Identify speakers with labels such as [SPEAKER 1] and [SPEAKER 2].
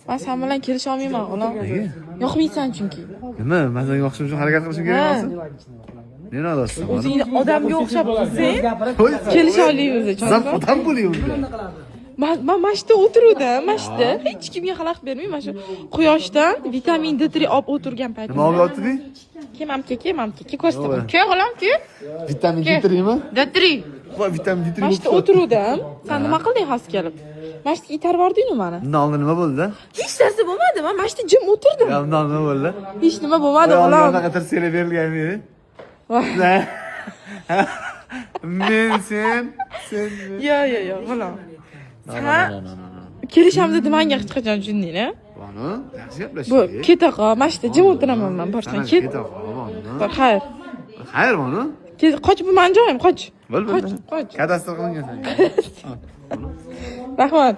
[SPEAKER 1] Men sen bilan kelisha olmayman, o'g'lim. Yo'qmaysan chunki.
[SPEAKER 2] Nima? Men senga yoqishim uchun harakat qilishim kerak emasmi? Neni olasiz?
[SPEAKER 1] O'zingni odamga o'xshab qilsang, kelisha olamiz,
[SPEAKER 2] Zap
[SPEAKER 1] chonqam.
[SPEAKER 2] odam bo'lyapti.
[SPEAKER 1] Men mana shu yerda o'tiruvdim, mana shu yerda. Hech kimga xalaqit bermayman. Mana shu quyoshdan vitamin D3 olib o'tirgan paytimda.
[SPEAKER 2] Nima olib yotding?
[SPEAKER 1] Kelmamki, ko'rsataman. Ke, o'g'lim, ke.
[SPEAKER 2] Vitamin D3mi?
[SPEAKER 1] D3.
[SPEAKER 2] Voy, vitamin D3.
[SPEAKER 1] Mana shu yerda o'tiruvdim. Sen nima qilding hozir kelib? Mana shu yerga itarib yubording-ku meni.
[SPEAKER 2] Undan oldin nima bo'ldi?
[SPEAKER 1] Hech narsa bo'lmadi. Men mana shu yerda jim o'tirdim.
[SPEAKER 2] Ya, undan nima bo'ldi?
[SPEAKER 1] Hech nima bo'lmadi, o'g'lim.
[SPEAKER 2] Unaqa tirsaklar berilganmi?
[SPEAKER 1] Voy.
[SPEAKER 2] Men sen.
[SPEAKER 1] Yo, o'g'lim. Sen kelishamiz demanga hech qachon tushunding-a?
[SPEAKER 2] Buni yaxshi
[SPEAKER 1] Bu
[SPEAKER 2] gaplashdik.
[SPEAKER 1] ketaqa, mana shu yerda jim o'tiraman men. Borsang ket. Bir xayr.
[SPEAKER 2] Xayr buni.
[SPEAKER 1] Qoch, bu men joyim, qoch.
[SPEAKER 2] Bo'l.
[SPEAKER 1] Qoch.
[SPEAKER 2] Kadastr qilingan sen.
[SPEAKER 1] Rahmat.